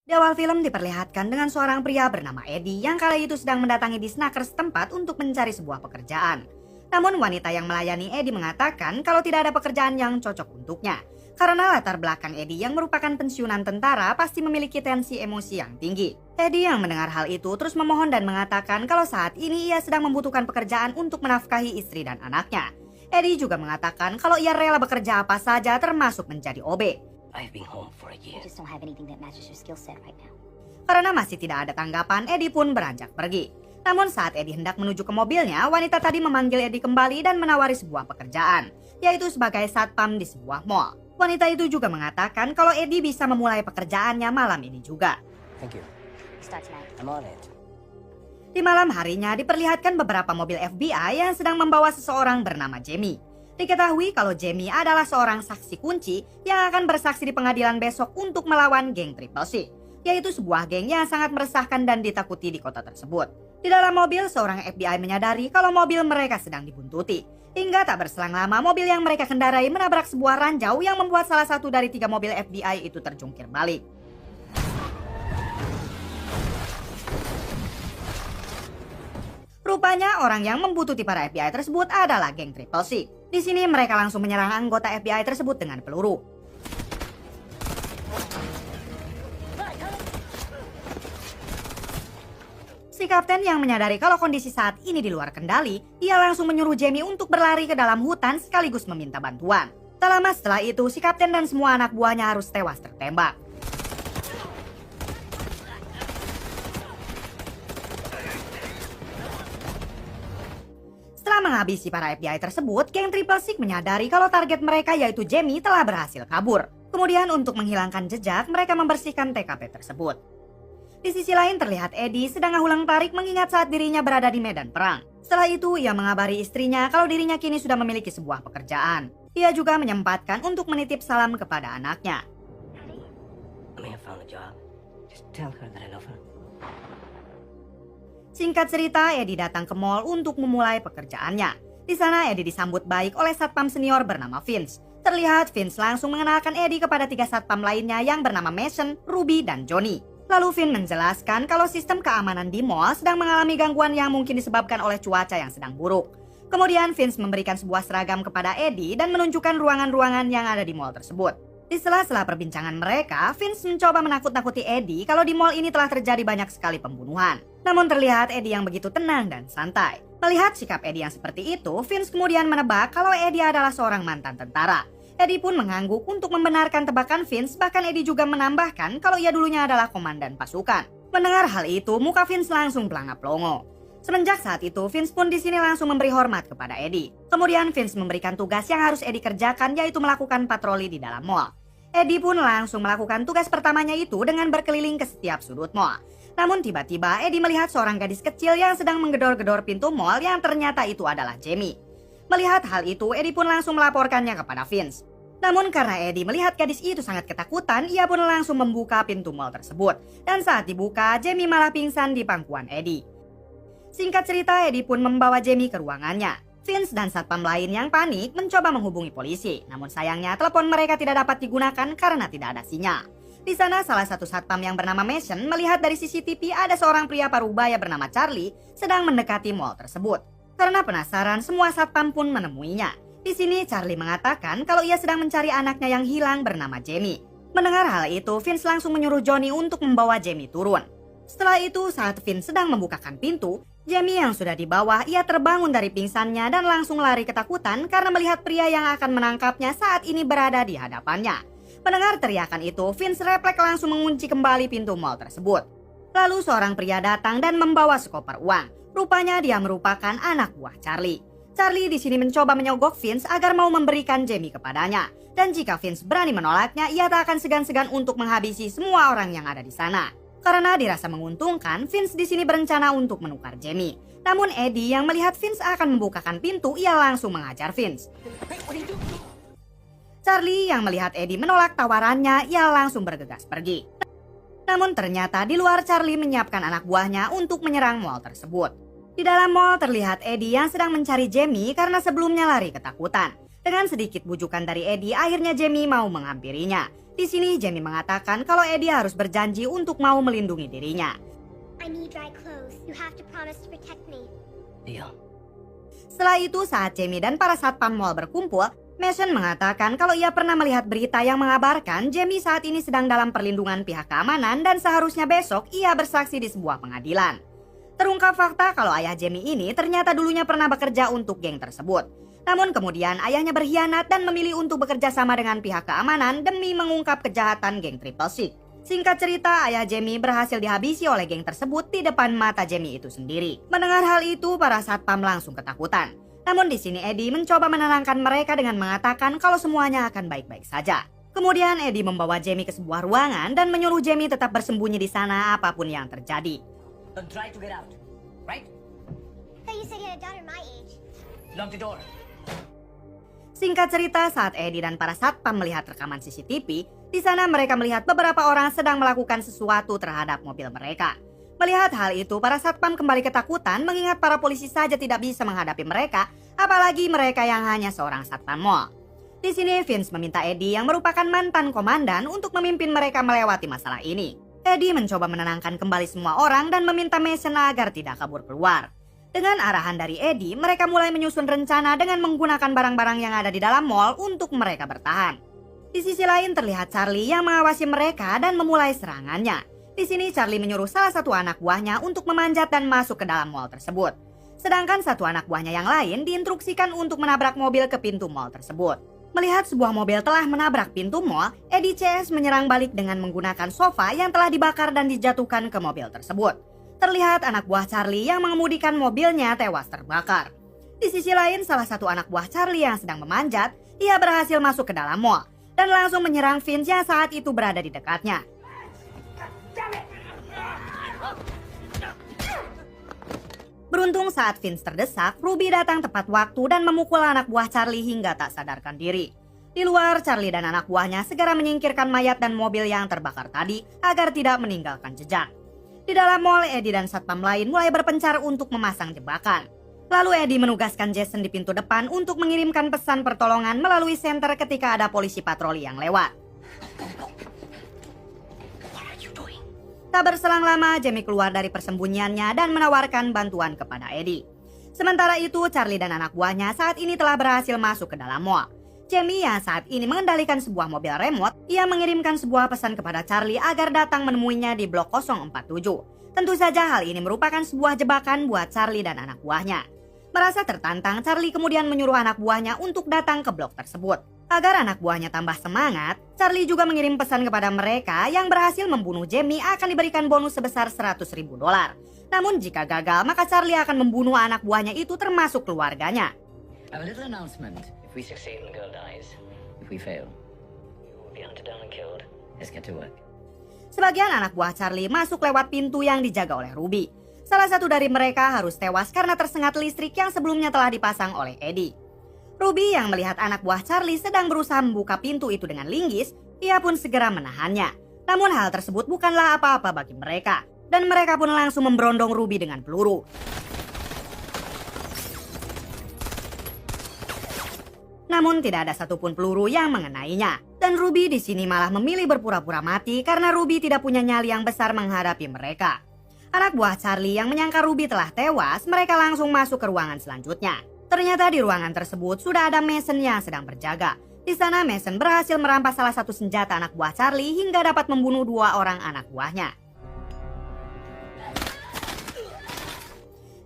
Di awal film diperlihatkan dengan seorang pria bernama Eddie yang kala itu sedang mendatangi disnaker setempat untuk mencari sebuah pekerjaan. Namun wanita yang melayani Eddie mengatakan kalau tidak ada pekerjaan yang cocok untuknya. Karena latar belakang Eddie yang merupakan pensiunan tentara pasti memiliki tensi emosi yang tinggi. Eddie yang mendengar hal itu terus memohon dan mengatakan kalau saat ini ia sedang membutuhkan pekerjaan untuk menafkahi istri dan anaknya. Eddie juga mengatakan kalau ia rela bekerja apa saja termasuk menjadi OB. I've been home for a I year. just don't have anything that matches your skill set right now. Karena masih tidak ada tanggapan, Eddie pun beranjak pergi. Namun saat Eddie hendak menuju ke mobilnya, wanita tadi memanggil Eddie kembali dan menawari sebuah pekerjaan, yaitu sebagai satpam di sebuah mall. Wanita itu juga mengatakan kalau Eddie bisa memulai pekerjaannya malam ini juga. Thank you. Start tonight. I'm on it. Di malam harinya diperlihatkan beberapa mobil FBI yang sedang membawa seseorang bernama Jamie. Diketahui kalau Jamie adalah seorang saksi kunci yang akan bersaksi di pengadilan besok untuk melawan geng Triple C, yaitu sebuah geng yang sangat meresahkan dan ditakuti di kota tersebut. Di dalam mobil, seorang FBI menyadari kalau mobil mereka sedang dibuntuti. Hingga tak berselang lama, mobil yang mereka kendarai menabrak sebuah ranjau yang membuat salah satu dari 3 mobil FBI itu terjungkir balik. Rupanya orang yang membuntuti para FBI tersebut adalah geng Triple C. Di sini mereka langsung menyerang anggota FBI tersebut dengan peluru. Si kapten yang menyadari kalau kondisi saat ini di luar kendali, ia langsung menyuruh Jamie untuk berlari ke dalam hutan sekaligus meminta bantuan. Tak lama setelah itu, si kapten dan semua anak buahnya harus tewas tertembak. Setelah menghabisi para FBI tersebut, geng Triple Six menyadari kalau target mereka yaitu Jamie telah berhasil kabur. Kemudian untuk menghilangkan jejak, mereka membersihkan TKP tersebut. Di sisi lain terlihat Eddie sedang ulang tarik mengingat saat dirinya berada di medan perang. Setelah itu ia mengabari istrinya kalau dirinya kini sudah memiliki sebuah pekerjaan. Ia juga menyempatkan untuk menitip salam kepada anaknya. I may have found a job. Just tell her that I love her. Singkat cerita, Eddie datang ke mall untuk memulai pekerjaannya. Di sana Eddie disambut baik oleh satpam senior bernama Vince. Terlihat Vince langsung mengenalkan Eddie kepada 3 satpam lainnya yang bernama Mason, Ruby, dan Johnny. Lalu Vince menjelaskan kalau sistem keamanan di mall sedang mengalami gangguan yang mungkin disebabkan oleh cuaca yang sedang buruk. Kemudian Vince memberikan sebuah seragam kepada Eddie dan menunjukkan ruangan-ruangan yang ada di mall tersebut. Di sela-sela perbincangan mereka, Vince mencoba menakut-nakuti Eddie kalau di mall ini telah terjadi banyak sekali pembunuhan. Namun terlihat Eddie yang begitu tenang dan santai. Melihat sikap Eddie yang seperti itu, Vince kemudian menebak kalau Eddie adalah seorang mantan tentara. Eddie pun mengangguk untuk membenarkan tebakan Vince, bahkan Eddie juga menambahkan kalau ia dulunya adalah komandan pasukan. Mendengar hal itu, muka Vince langsung pelangap-longo. Semenjak saat itu, Vince pun di sini langsung memberi hormat kepada Eddie. Kemudian Vince memberikan tugas yang harus Eddie kerjakan, yaitu melakukan patroli di dalam mall. Eddie pun langsung melakukan tugas pertamanya itu dengan berkeliling ke setiap sudut mall. Namun tiba-tiba Eddie melihat seorang gadis kecil yang sedang menggedor-gedor pintu mall yang ternyata itu adalah Jamie. Melihat hal itu, Eddie pun langsung melaporkannya kepada Vince. Namun karena Eddie melihat gadis itu sangat ketakutan, ia pun langsung membuka pintu mall tersebut. Dan saat dibuka, Jamie malah pingsan di pangkuan Eddie. Singkat cerita, Eddie pun membawa Jamie ke ruangannya. Vince dan satpam lain yang panik mencoba menghubungi polisi. Namun sayangnya telepon mereka tidak dapat digunakan karena tidak ada sinyal. Di sana salah satu satpam yang bernama Mason melihat dari CCTV ada seorang pria parubaya bernama Charlie sedang mendekati mall tersebut. Karena penasaran, semua satpam pun menemuinya. Di sini Charlie mengatakan kalau ia sedang mencari anaknya yang hilang bernama Jamie. Mendengar hal itu, Vince langsung menyuruh Johnny untuk membawa Jamie turun. Setelah itu, saat Vince sedang membukakan pintu, Jamie yang sudah di bawah, ia terbangun dari pingsannya dan langsung lari ketakutan karena melihat pria yang akan menangkapnya saat ini berada di hadapannya. Mendengar teriakan itu, Vince refleks langsung mengunci kembali pintu mall tersebut. Lalu seorang pria datang dan membawa sekoper uang. Rupanya dia merupakan anak buah Charlie. Charlie di sini mencoba menyogok Vince agar mau memberikan Jamie kepadanya. Dan jika Vince berani menolaknya, ia tak akan segan-segan untuk menghabisi semua orang yang ada di sana. Karena dirasa menguntungkan, Vince di sini berencana untuk menukar Jamie. Namun Eddie yang melihat Vince akan membukakan pintu, ia langsung mengajar Vince. Charlie yang melihat Eddie menolak tawarannya, ia langsung bergegas pergi. Namun ternyata di luar Charlie menyiapkan anak buahnya untuk menyerang mall tersebut. Di dalam mall terlihat Eddie yang sedang mencari Jamie karena sebelumnya lari ketakutan. Dengan sedikit bujukan dari Eddie, akhirnya Jamie mau menghampirinya. Di sini Jamie mengatakan kalau Eddie harus berjanji untuk mau melindungi dirinya. I need dry clothes. You have to promise to protect me. Deal. Setelah itu saat Jamie dan para satpam mall berkumpul, Mason mengatakan kalau ia pernah melihat berita yang mengabarkan Jamie saat ini sedang dalam perlindungan pihak keamanan dan seharusnya besok ia bersaksi di sebuah pengadilan. Terungkap fakta kalau ayah Jamie ini ternyata dulunya pernah bekerja untuk geng tersebut. Namun kemudian ayahnya berkhianat dan memilih untuk bekerja sama dengan pihak keamanan demi mengungkap kejahatan geng Triple Six. Singkat cerita, ayah Jamie berhasil dihabisi oleh geng tersebut di depan mata Jamie itu sendiri. Mendengar hal itu, para satpam langsung ketakutan. Namun di sini Eddie mencoba menenangkan mereka dengan mengatakan kalau semuanya akan baik-baik saja. Kemudian Eddie membawa Jamie ke sebuah ruangan dan menyuruh Jamie tetap bersembunyi di sana apapun yang terjadi. Don't try to get out. Right? I thought you said you had a daughter my age. Lock the door. Singkat cerita, saat Eddie dan para satpam melihat rekaman CCTV, di sana mereka melihat beberapa orang sedang melakukan sesuatu terhadap mobil mereka. Melihat hal itu, para satpam kembali ketakutan mengingat para polisi saja tidak bisa menghadapi mereka, apalagi mereka yang hanya seorang satpam mall. Di sini Vince meminta Eddie yang merupakan mantan komandan untuk memimpin mereka melewati masalah ini. Eddie mencoba menenangkan kembali semua orang dan meminta Mason agar tidak kabur keluar. Dengan arahan dari Eddie, mereka mulai menyusun rencana dengan menggunakan barang-barang yang ada di dalam mall untuk mereka bertahan. Di sisi lain terlihat Charlie yang mengawasi mereka dan memulai serangannya. Di sini Charlie menyuruh salah satu anak buahnya untuk memanjat dan masuk ke dalam mall tersebut. Sedangkan satu anak buahnya yang lain diinstruksikan untuk menabrak mobil ke pintu mall tersebut. Melihat sebuah mobil telah menabrak pintu mall, Eddie CS menyerang balik dengan menggunakan sofa yang telah dibakar dan dijatuhkan ke mobil tersebut. Terlihat anak buah Charlie yang mengemudikan mobilnya tewas terbakar. Di sisi lain, salah satu anak buah Charlie yang sedang memanjat, ia berhasil masuk ke dalam mall dan langsung menyerang Vince yang saat itu berada di dekatnya. Beruntung saat Vince terdesak, Ruby datang tepat waktu dan memukul anak buah Charlie hingga tak sadarkan diri. Di luar, Charlie dan anak buahnya segera menyingkirkan mayat dan mobil yang terbakar tadi agar tidak meninggalkan jejak. Di dalam mall, Eddie dan satpam lain mulai berpencar untuk memasang jebakan. Lalu Eddie menugaskan Jason di pintu depan untuk mengirimkan pesan pertolongan melalui senter ketika ada polisi patroli yang lewat. Tak berselang lama, Jamie keluar dari persembunyiannya dan menawarkan bantuan kepada Eddie. Sementara itu, Charlie dan anak buahnya saat ini telah berhasil masuk ke dalam mall. Jamie yang saat ini mengendalikan sebuah mobil remote, ia mengirimkan sebuah pesan kepada Charlie agar datang menemuinya di blok 047. Tentu saja hal ini merupakan sebuah jebakan buat Charlie dan anak buahnya. Merasa tertantang, Charlie kemudian menyuruh anak buahnya untuk datang ke blok tersebut. Agar anak buahnya tambah semangat, Charlie juga mengirim pesan kepada mereka yang berhasil membunuh Jamie akan diberikan bonus sebesar $100.000. Namun jika gagal, maka Charlie akan membunuh anak buahnya itu termasuk keluarganya. I have a little announcement. If we succeed and the girl dies, If we fail, you will be hunted down and killed. let's get to work. Sebagian anak buah Charlie masuk lewat pintu yang dijaga oleh Ruby. Salah satu dari mereka harus tewas karena tersengat listrik yang sebelumnya telah dipasang oleh Eddie. Ruby yang melihat anak buah Charlie sedang berusaha membuka pintu itu dengan linggis, ia pun segera menahannya. Namun hal tersebut bukanlah apa-apa bagi mereka, dan mereka pun langsung memberondong Ruby dengan peluru. Namun tidak ada satupun peluru yang mengenainya, dan Ruby di sini malah memilih berpura-pura mati karena Ruby tidak punya nyali yang besar menghadapi mereka. Anak buah Charlie yang menyangka Ruby telah tewas, mereka langsung masuk ke ruangan selanjutnya. Ternyata di ruangan tersebut sudah ada Mason yang sedang berjaga. Di sana Mason berhasil merampas salah satu senjata anak buah Charlie hingga dapat membunuh 2 orang anak buahnya.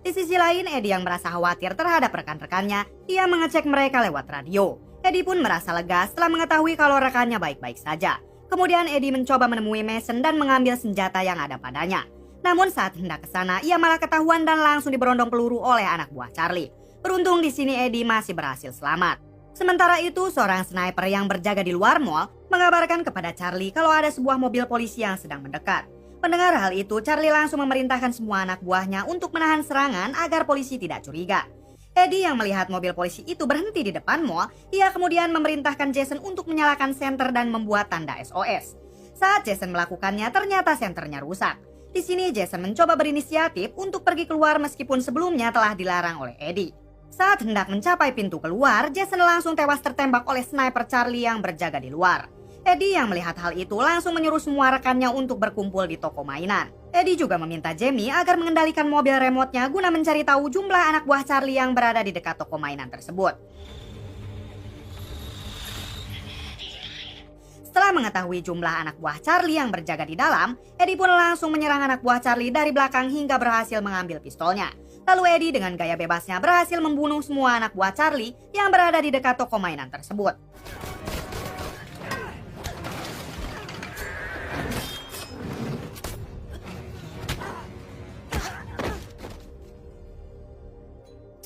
Di sisi lain, Eddie yang merasa khawatir terhadap rekan-rekannya, ia mengecek mereka lewat radio. Eddie pun merasa lega setelah mengetahui kalau rekannya baik-baik saja. Kemudian Eddie mencoba menemui Mason dan mengambil senjata yang ada padanya. Namun saat hendak ke sana, ia malah ketahuan dan langsung diberondong peluru oleh anak buah Charlie. Beruntung di sini Eddie masih berhasil selamat. Sementara itu, seorang sniper yang berjaga di luar mall mengabarkan kepada Charlie kalau ada sebuah mobil polisi yang sedang mendekat. Mendengar hal itu, Charlie langsung memerintahkan semua anak buahnya untuk menahan serangan agar polisi tidak curiga. Eddie yang melihat mobil polisi itu berhenti di depan mall, ia kemudian memerintahkan Jason untuk menyalakan senter dan membuat tanda SOS. Saat Jason melakukannya, ternyata senternya rusak. Di sini Jason mencoba berinisiatif untuk pergi keluar meskipun sebelumnya telah dilarang oleh Eddie. Saat hendak mencapai pintu keluar, Jason langsung tewas tertembak oleh sniper Charlie yang berjaga di luar. Eddie yang melihat hal itu langsung menyuruh semua rekannya untuk berkumpul di toko mainan. Eddie juga meminta Jamie agar mengendalikan mobil remote-nya guna mencari tahu jumlah anak buah Charlie yang berada di dekat toko mainan tersebut. Setelah mengetahui jumlah anak buah Charlie yang berjaga di dalam, Eddie pun langsung menyerang anak buah Charlie dari belakang hingga berhasil mengambil pistolnya. Lalu Eddie dengan gaya bebasnya berhasil membunuh semua anak buah Charlie yang berada di dekat toko mainan tersebut.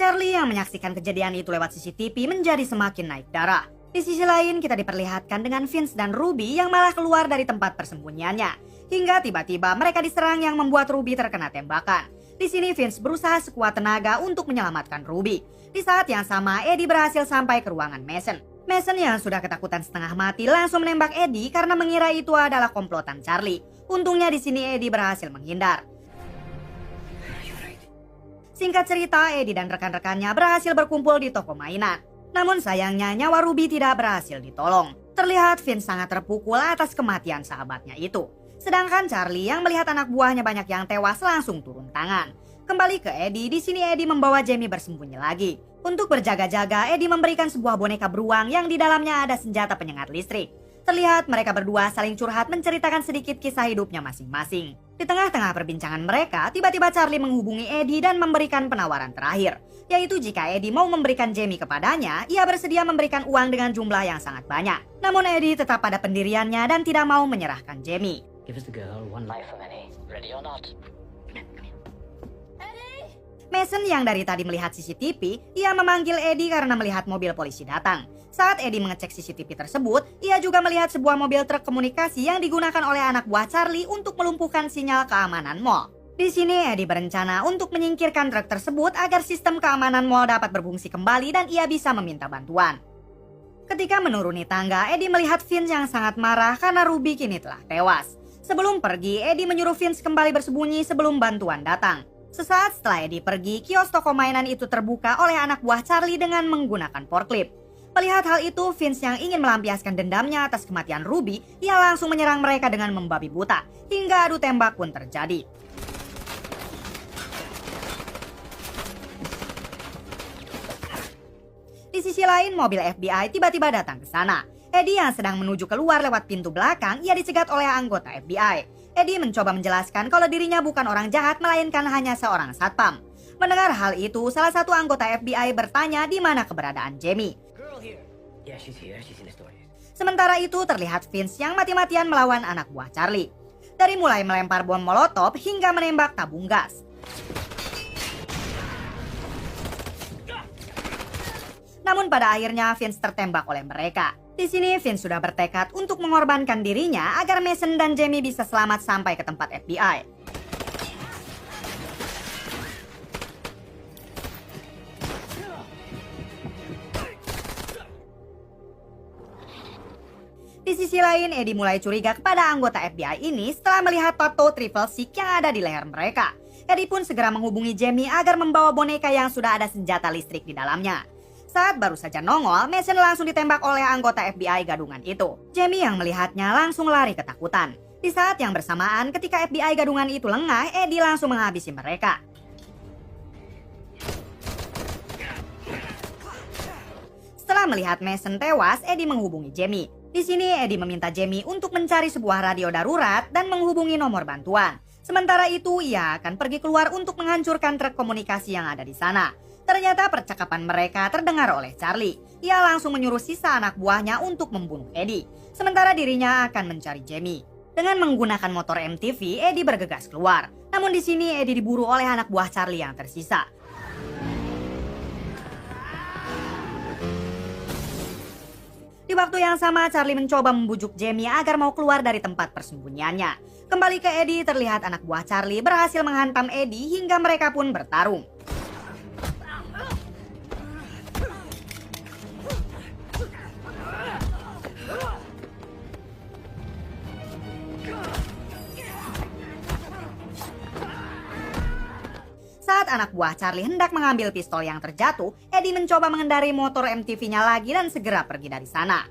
Charlie yang menyaksikan kejadian itu lewat CCTV menjadi semakin naik darah. Di sisi lain kita diperlihatkan dengan Vince dan Ruby yang malah keluar dari tempat persembunyiannya. Hingga tiba-tiba mereka diserang yang membuat Ruby terkena tembakan. Di sini Vince berusaha sekuat tenaga untuk menyelamatkan Ruby. Di saat yang sama Eddie berhasil sampai ke ruangan Mason. Mason yang sudah ketakutan setengah mati langsung menembak Eddie karena mengira itu adalah komplotan Charlie. Untungnya di sini Eddie berhasil menghindar. Singkat cerita, Eddie dan rekan-rekannya berhasil berkumpul di toko mainan. Namun sayangnya nyawa Ruby tidak berhasil ditolong. Terlihat Vince sangat terpukul atas kematian sahabatnya itu. Sedangkan Charlie yang melihat anak buahnya banyak yang tewas langsung turun tangan. Kembali ke Eddie, di sini Eddie membawa Jamie bersembunyi lagi. Untuk berjaga-jaga, Eddie memberikan sebuah boneka beruang yang di dalamnya ada senjata penyengat listrik. Terlihat mereka berdua saling curhat menceritakan sedikit kisah hidupnya masing-masing. Di tengah-tengah perbincangan mereka, tiba-tiba Charlie menghubungi Eddie dan memberikan penawaran terakhir. Yaitu jika Eddie mau memberikan Jamie kepadanya, ia bersedia memberikan uang dengan jumlah yang sangat banyak. Namun Eddie tetap pada pendiriannya dan tidak mau menyerahkan Jamie. Give us the girl, one life of any. Ready or not? Mason yang dari tadi melihat CCTV, ia memanggil Eddie karena melihat mobil polisi datang. Saat Eddie mengecek CCTV tersebut, ia juga melihat sebuah mobil truk komunikasi yang digunakan oleh anak buah Charlie untuk melumpuhkan sinyal keamanan mall. Di sini Eddie berencana untuk menyingkirkan truk tersebut agar sistem keamanan mall dapat berfungsi kembali dan ia bisa meminta bantuan. Ketika menuruni tangga, Eddie melihat Vince yang sangat marah karena Ruby kini telah tewas. Sebelum pergi, Eddie menyuruh Vince kembali bersembunyi sebelum bantuan datang. Sesaat setelah Eddie pergi, kios toko mainan itu terbuka oleh anak buah Charlie dengan menggunakan forklift. Melihat hal itu, Vince yang ingin melampiaskan dendamnya atas kematian Ruby, ia langsung menyerang mereka dengan membabi buta, hingga adu tembak pun terjadi. Di sisi lain, mobil FBI tiba-tiba datang ke sana. Eddie yang sedang menuju keluar lewat pintu belakang, ia dicegat oleh anggota FBI. Eddie mencoba menjelaskan kalau dirinya bukan orang jahat, melainkan hanya seorang satpam. Mendengar hal itu, salah satu anggota FBI bertanya di mana keberadaan Jamie. Yeah, she's here. She's in the store. Sementara itu terlihat Vince yang mati-matian melawan anak buah Charlie. Dari mulai melempar bom molotov hingga menembak tabung gas. Namun pada akhirnya Vince tertembak oleh mereka. Di sini Vince sudah bertekad untuk mengorbankan dirinya agar Mason dan Jamie bisa selamat sampai ke tempat FBI. Di sisi lain, Eddie mulai curiga kepada anggota FBI ini setelah melihat tato triple six yang ada di leher mereka. Eddie pun segera menghubungi Jamie agar membawa boneka yang sudah ada senjata listrik di dalamnya. Saat baru saja nongol, Mason langsung ditembak oleh anggota FBI gadungan itu. Jamie yang melihatnya langsung lari ketakutan. Di saat yang bersamaan, ketika FBI gadungan itu lengah, Eddie langsung menghabisi mereka. Setelah melihat Mason tewas, Eddie menghubungi Jamie. Di sini Eddie meminta Jamie untuk mencari sebuah radio darurat dan menghubungi nomor bantuan. Sementara itu ia akan pergi keluar untuk menghancurkan truk komunikasi yang ada di sana. Ternyata percakapan mereka terdengar oleh Charlie. Ia langsung menyuruh sisa anak buahnya untuk membunuh Eddie. Sementara dirinya akan mencari Jamie. Dengan menggunakan motor MTV, Eddie bergegas keluar. Namun di sini Eddie diburu oleh anak buah Charlie yang tersisa. Di waktu yang sama, Charlie mencoba membujuk Jamie agar mau keluar dari tempat persembunyiannya. Kembali ke Eddie, terlihat anak buah Charlie berhasil menghantam Eddie hingga mereka pun bertarung. Saat anak buah Charlie hendak mengambil pistol yang terjatuh, Eddie mencoba mengendari motor MTV-nya lagi dan segera pergi dari sana.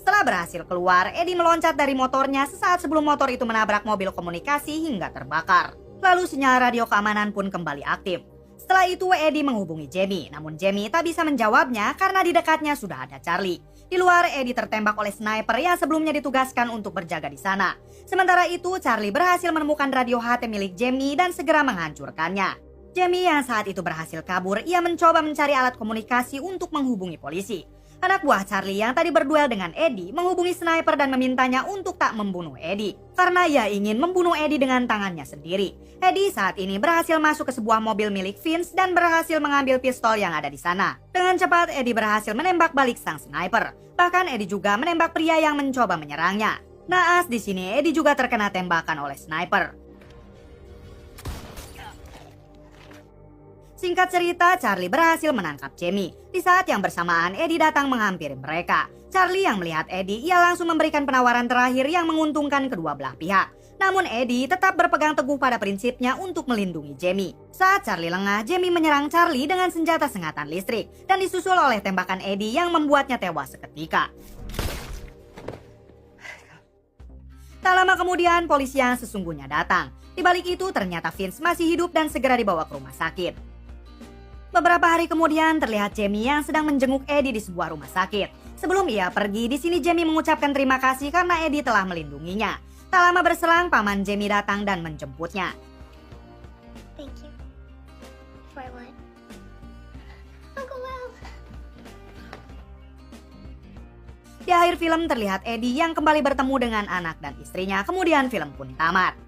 Setelah berhasil keluar, Eddie meloncat dari motornya sesaat sebelum motor itu menabrak mobil komunikasi hingga terbakar. Lalu sinyal radio keamanan pun kembali aktif. Setelah itu Eddie menghubungi Jamie, namun Jamie tak bisa menjawabnya karena di dekatnya sudah ada Charlie. Di luar, Eddie tertembak oleh sniper yang sebelumnya ditugaskan untuk berjaga di sana. Sementara itu, Charlie berhasil menemukan radio HT milik Jamie dan segera menghancurkannya. Jamie yang saat itu berhasil kabur, ia mencoba mencari alat komunikasi untuk menghubungi polisi. Anak buah Charlie yang tadi berduel dengan Eddie menghubungi sniper dan memintanya untuk tak membunuh Eddie karena ia ingin membunuh Eddie dengan tangannya sendiri. Eddie saat ini berhasil masuk ke sebuah mobil milik Vince dan berhasil mengambil pistol yang ada di sana. Dengan cepat Eddie berhasil menembak balik sang sniper. Bahkan Eddie juga menembak pria yang mencoba menyerangnya. Naas di sini Eddie juga terkena tembakan oleh sniper. Singkat cerita, Charlie berhasil menangkap Jamie. Di saat yang bersamaan, Eddie datang menghampiri mereka. Charlie yang melihat Eddie, ia langsung memberikan penawaran terakhir yang menguntungkan kedua belah pihak. Namun Eddie tetap berpegang teguh pada prinsipnya untuk melindungi Jamie. Saat Charlie lengah, Jamie menyerang Charlie dengan senjata sengatan listrik dan disusul oleh tembakan Eddie yang membuatnya tewas seketika. Tak lama kemudian, polisi yang sesungguhnya datang. Di balik itu, ternyata Vince masih hidup dan segera dibawa ke rumah sakit. Beberapa hari kemudian terlihat Jamie yang sedang menjenguk Eddie di sebuah rumah sakit. Sebelum ia pergi, di sini Jamie mengucapkan terima kasih karena Eddie telah melindunginya. Tak lama berselang, paman Jamie datang dan menjemputnya. Thank you. For what? Uncle Will. Di akhir film terlihat Eddie yang kembali bertemu dengan anak dan istrinya, kemudian film pun tamat.